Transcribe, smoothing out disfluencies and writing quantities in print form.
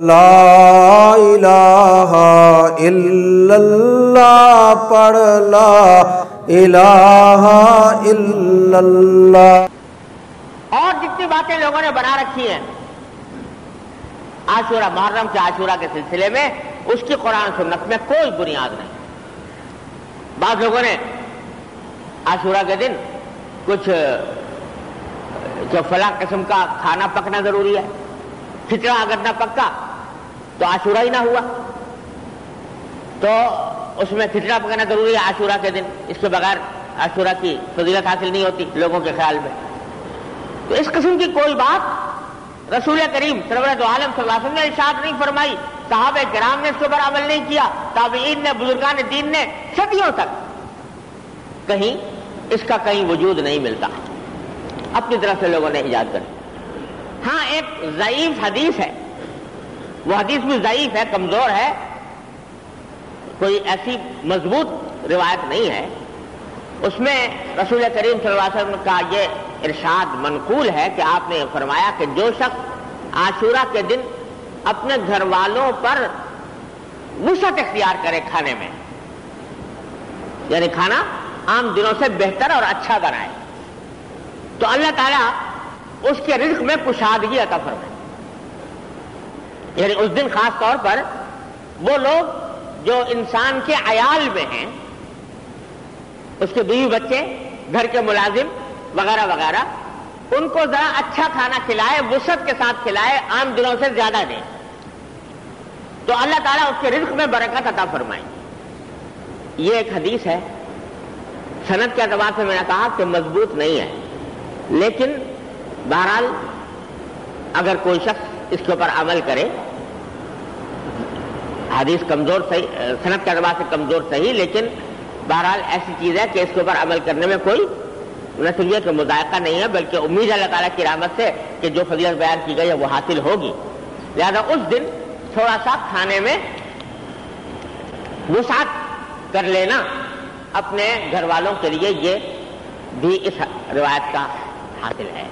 لا الہ الا اللہ پڑھ لا الہ الا اللہ۔ اور جتنی باتیں لوگوں نے بنا رکھی ہیں عاشورہ، محرم کے عاشورہ کے سلسلے میں، اس کی قرآن سنت میں کوئی بنیاد نہیں۔ بعض لوگوں نے عاشورہ کے دن کچھ جو فلاں قسم کا کھانا پکنا ضروری ہے، کھچڑا اگر نہ پکا تو عاشورہ ہی نہ ہوا، تو اس میں کھچڑا پکانا ضروری ہے عاشورہ کے دن، اس کے بغیر عاشورہ کی فضیلت حاصل نہیں ہوتی لوگوں کے خیال میں۔ تو اس قسم کی کوئی بات رسول کریم سرورت عالم صلی اللہ علیہ وسلم نے ارشاد نہیں فرمائی، صحابہ کرام نے اس کے اوپر عمل نہیں کیا، تابعین نے، بزرگان دین نے صدیوں تک کہیں اس کا کہیں وجود نہیں ملتا، اپنی طرف سے لوگوں نے ایجاد کر۔ ہاں ایک ضعیف حدیث ہے، وہ حدیث بھی ضعیف ہے، کمزور ہے، کوئی ایسی مضبوط روایت نہیں ہے، اس میں رسول کریم صلی اللہ علیہ وسلم کا یہ ارشاد منقول ہے کہ آپ نے فرمایا کہ جو شخص عاشورہ کے دن اپنے گھر والوں پر وسعت اختیار کرے کھانے میں، یعنی کھانا عام دنوں سے بہتر اور اچھا بنائے، تو اللہ تعالیٰ اس کے رزق میں کشادگی عطا فرمائے۔ یعنی اس دن خاص طور پر وہ لوگ جو انسان کے عیال میں ہیں، اس کے بیوی بچے، گھر کے ملازم وغیرہ وغیرہ، ان کو ذرا اچھا کھانا کھلائے، وسعت کے ساتھ کھلائے، عام دنوں سے زیادہ دیں، تو اللہ تعالیٰ اس کے رزق میں برکت عطا فرمائے۔ یہ ایک حدیث ہے، سند کے اعتبار سے میں نے کہا کہ مضبوط نہیں ہے، لیکن بہرحال اگر کوئی شخص اس کے اوپر عمل کرے، حدیث کمزور صحیح، سند کے اعتبار سے کمزور صحیح، لیکن بہرحال ایسی چیز ہے کہ اس کے اوپر عمل کرنے میں کوئی نہ صرف یہ کہ مذائقہ نہیں ہے، بلکہ امید ہے اللہ تعالیٰ کی رحمت سے کہ جو فضیلت بیان کی گئی ہے وہ حاصل ہوگی۔ لہذا اس دن تھوڑا سا کھانے میں وسعت کر لینا اپنے گھر والوں کے لیے، یہ بھی اس روایت کا حاصل ہے۔